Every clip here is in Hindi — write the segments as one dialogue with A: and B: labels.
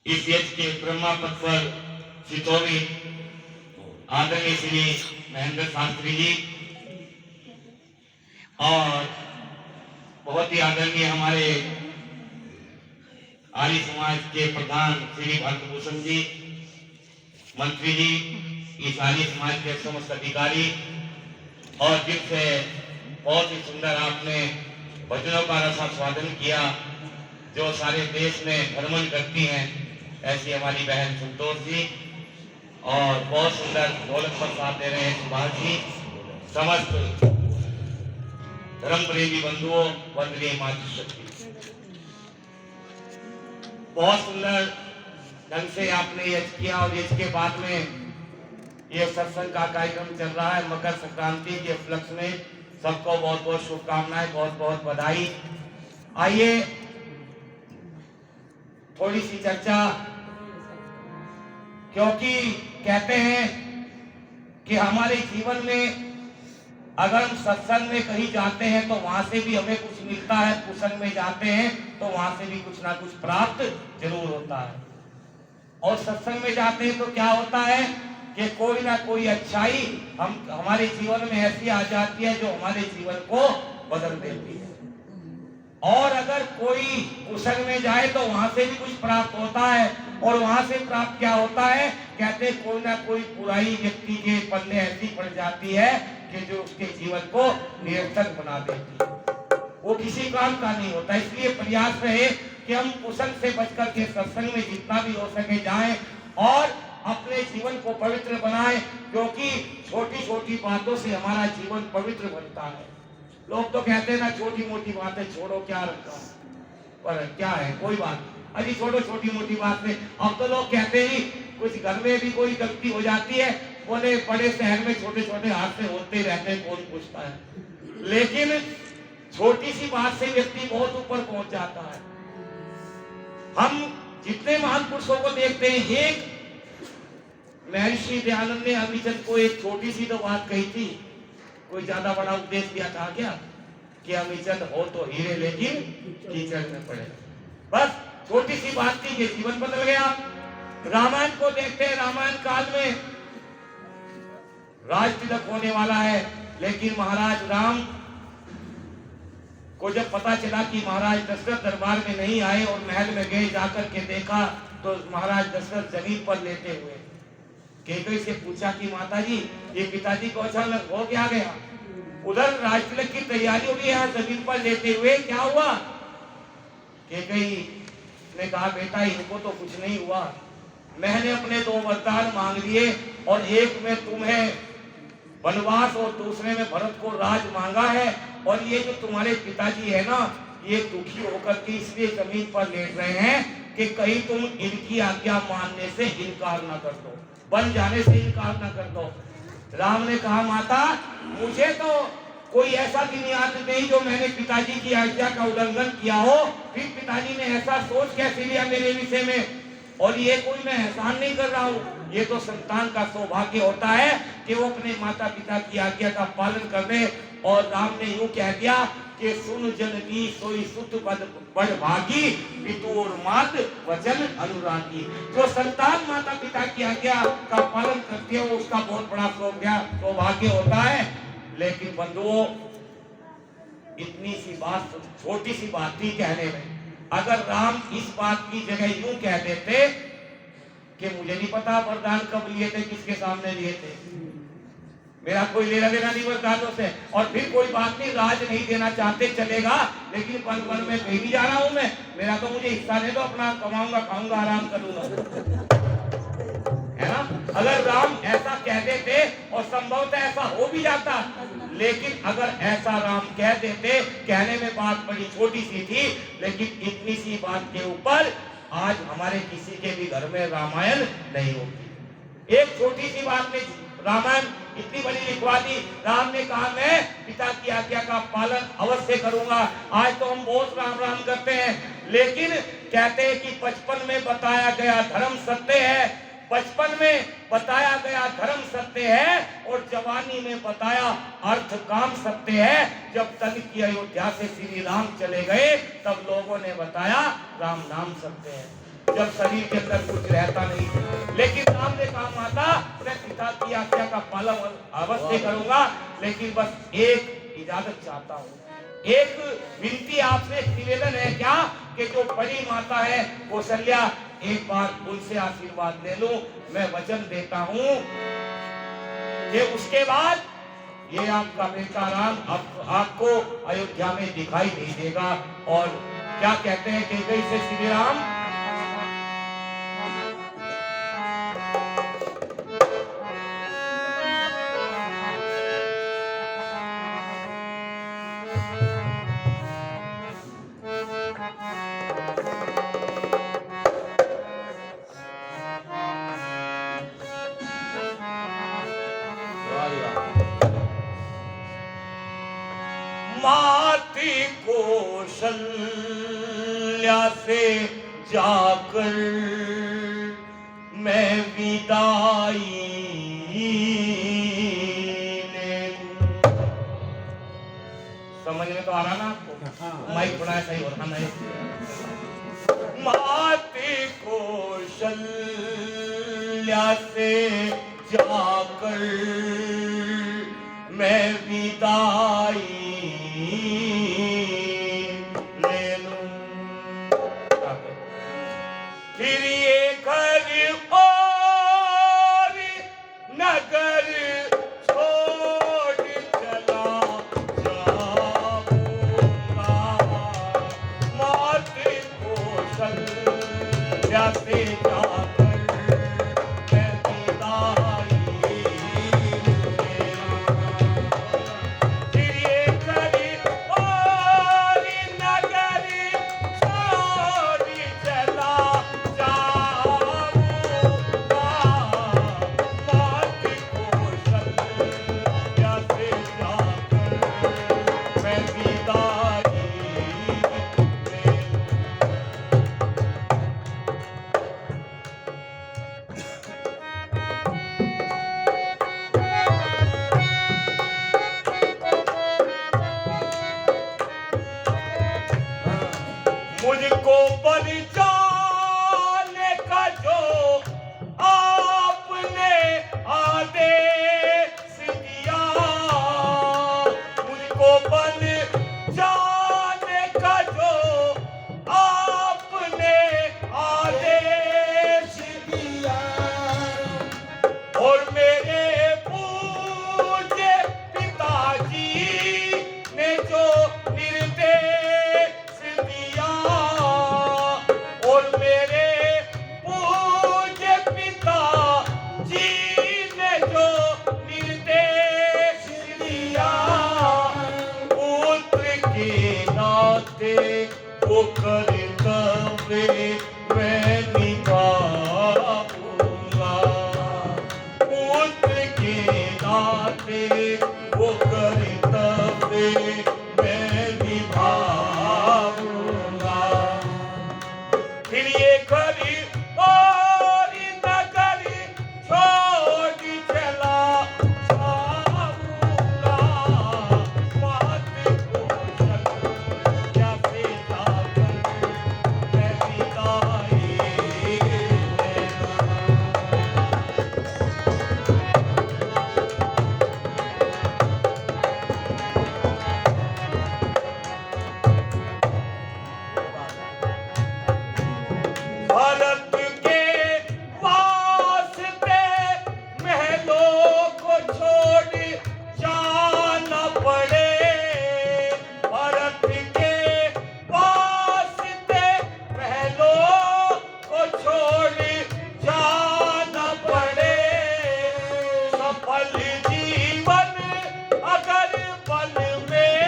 A: इस यज्ञ के ब्रह्मा पद पर सुशोभित आदरणीय श्री महेंद्र शास्त्री जी और बहुत ही आदरणीय हमारे आर्य समाज के प्रधान श्री भारतभूषण जी, मंत्री जी, इस आर्य समाज के समस्त अधिकारी और जिनसे बहुत ही सुंदर आपने भजनों का रसास्वादन किया, जो सारे देश में भ्रमण करती हैं, ऐसी हमारी बहन संतोष जी, और बहुत सुंदर ढोलक पर साथ दे रहे हैं सुभाष जी। समस्त धर्म प्रेमी बंधुओं, वंदनीय मातृशक्ति, बहुत सुंदर ढंग से आपने ये किया। और इसके बाद में ये सत्संग का कार्यक्रम चल रहा है मकर संक्रांति के उपलक्ष्य में। सबको बहुत बहुत शुभकामनाएं, बहुत बहुत बधाई। आइए थोड़ी सी चर्चा, क्योंकि कहते हैं कि हमारे जीवन में अगर हम सत्संग में कहीं जाते हैं तो वहां से भी हमें कुछ मिलता है, कुसंग में जाते हैं तो वहां से भी कुछ ना कुछ प्राप्त जरूर होता है। और सत्संग में जाते हैं तो क्या होता है कि कोई ना कोई अच्छाई हमारे जीवन में ऐसी आ जाती है जो हमारे जीवन को बदल देती है। और अगर कोई कुसंग में जाए तो वहां से भी कुछ प्राप्त होता है। और वहां से प्राप्त क्या होता है, कहते कोई ना कोई बुराई व्यक्ति के पल्ले ऐसी पड़ जाती है कि जो उसके जीवन को निरर्थक बना देती है, वो किसी काम का नहीं होता। इसलिए प्रयास रहे कि हम कुसंग से बचकर के सत्संग में जितना भी हो सके जाएं और अपने जीवन को पवित्र बनाएं, क्योंकि छोटी छोटी बातों से हमारा जीवन पवित्र बनता है। लोग तो कहते हैं ना, छोटी मोटी बातें छोड़ो, क्या रखा, पर क्या है, कोई बात अभी छोड़ो छोटी मोटी बात में। अब तो लोग कहते ही कुछ घर में भी कोई गलती हो जाती है, बोले बड़े शहर में छोटे छोटे हादसे होते रहते हैं, कौन पूछता है। लेकिन छोटी सी बात से व्यक्ति बहुत ऊपर पहुंच जाता है। हम जितने महान पुरुषों को देखते हैं, एक महर्षि दयानंद ने अमीचंद को एक छोटी सी तो बात कही थी, कोई ज्यादा बड़ा उपदेश दिया था क्या कि अमीचंद हो तो हीरे लेकिन कीचड़ में पड़े। बस छोटी सी बात थी कि जीवन बदल गया। रामायण को देखते हैं, रामायण काल में राज तिलक होने वाला है, लेकिन महाराज राम को जब पता चला कि महाराज दशरथ दरबार में नहीं आए और महल में गए, जाकर के देखा तो महाराज दशरथ जमीन पर लेटे हुए। कैकेयी से पूछा कि माता जी, ये पिताजी को अचानक हो क्या गया? उधर राज तिलक की तैयारी हो गई, यहाँ जमीन पर लेटे हुए, क्या हुआ? कैकेयी ने कहा, बेटा इनको तो कुछ नहीं हुआ, मैंने अपने दो वरदान मांग लिए और एक में तुम्हें वनवास और दूसरे में भरत को राज मांगा है। और ये जो तुम्हारे पिताजी है ना, ये दुखी होकर के इसलिए जमीन पर लेट रहे हैं कि कहीं तुम इनकी आज्ञा मानने से इनकार ना कर दो, बन जाने से इनकार ना कर दो। राम ने कहा, माता मुझे तो कोई ऐसा दिन याद नहीं जो मैंने पिताजी की आज्ञा का उल्लंघन किया हो, फिर पिताजी ने ऐसा सोच कैसे लिया मेरे विषय में? और ये कोई मैं एहसान नहीं कर रहा हूँ, ये तो संतान का सौभाग्य होता है कि वो अपने माता पिता की आज्ञा का पालन कर ले। और राम ने यूं कह दिया कि सुन जननी सोई सुत पद बड़ भागी, पितु और मात वचन अनुरागी। जो संतान माता पिता की आज्ञा का पालन करती है, वो उसका बहुत बड़ा सौभाग्य होता है। लेकिन बंधुओं, इतनी सी बात, छोटी सी बात थी कहने में, अगर राम इस बात की जगह यूं कह देते कि मुझे नहीं पता वरदान कब लिए थे, किसके सामने लिए थे, मेरा कोई लेना देना नहीं वरदानों से, और फिर कोई बात नहीं, राज नहीं देना चाहते चलेगा, लेकिन वन वन में कहीं नहीं जा रहा हूं मैं, मेरा तो मुझे हिस्सा दे दो, अपना कमाऊंगा, खाऊंगा, आराम करूंगा, है ना? अगर राम ऐसा कह देते, और संभवतः ऐसा हो भी जाता, लेकिन अगर ऐसा राम कह देते, कहने में बात बड़ी छोटी सी थी, लेकिन इतनी सी बात के ऊपर आज हमारे किसी के भी घर में रामायण नहीं होती। एक छोटी सी बात में रामायण इतनी बड़ी लिखवा दी। राम ने कहा, मैं पिता की आज्ञा का पालन अवश्य करूंगा। आज तो हम बहुत राम राम करते हैं, लेकिन कहते हैं कि बचपन में बताया गया धर्म सत्य है, बचपन में बताया गया धर्म सत्य है, और जवानी में बताया अर्थ काम सत्य है। जब तक की अयोध्या से श्री राम चले गए, तब लोगों ने बताया राम नाम सत्य है। जब शरीर के अंदर कुछ रहता नहीं। लेकिन राम ने कहा माता मैं पिता की आज्ञा का पालन अवश्य करूंगा, लेकिन बस एक इजाजत चाहता हूँ, एक विनती आपसे, निवेदन है क्या कि जो बड़ी माता है कौशल्या, एक बार उनसे आशीर्वाद ले लूं। मैं वचन देता हूं कि उसके बाद ये आपका बेटा राम आपको अयोध्या में दिखाई नहीं देगा। और क्या कहते हैं कि कैसे श्री राम माती कौशल्या से जाकर मैं विदाई ले लूं। समझ में तो आ रहा ना आपको? माइक बनाया सही हो रहा नहीं। माती कौशल्या से जाकर मैं विदाई ले लूं। फिर ये घर और नगर छोड़ चला जाऊंगा। मात कौशल्या से जाकर मैं विदाई मुझको बचाने का जो आपने आदेश दिया, मुझको बचाने का जो आपने आदेश दिया, और मेरे पूज्य पिताजी ने जो निर्देश दिया, और मेरे पूज्य पिताजी ने जो निर्देश दिया, पुत्र के नाते वो कर्तव्य मैं निभाऊंगा। पुत्र के नाते वो कर्तव्य मैं निभाऊंगा। फिर ये घड़ी और नगरी छोड़ चला जाऊंगा। मात कौशल्या से जाकर मैं विदाई ले लूं। भारत के वास्ते महलों को छोड़ जाना पड़े, भारत के वास्ते महलों को छोड़ जाना पड़े। सफल जीवन अगर वन में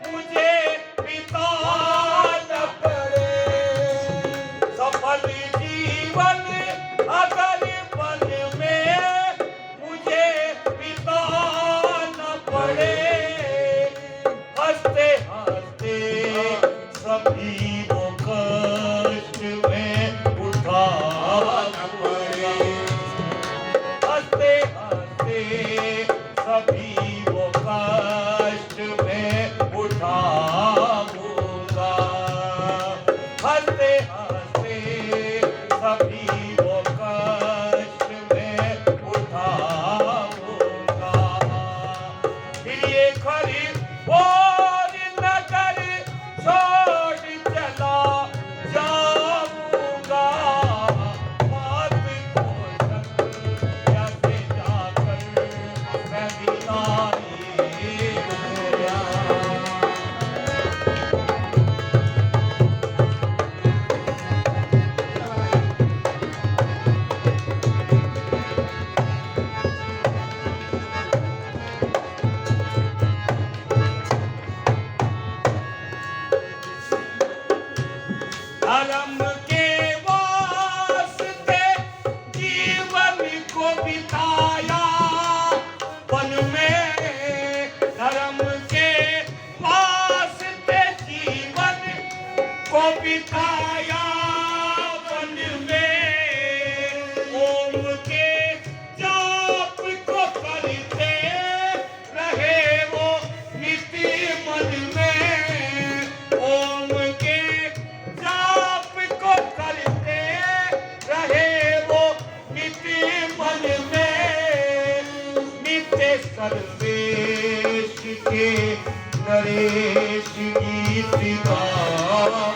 A: मुझे बिताना पड़े, सफल सर्वेश के नरेश गीत गा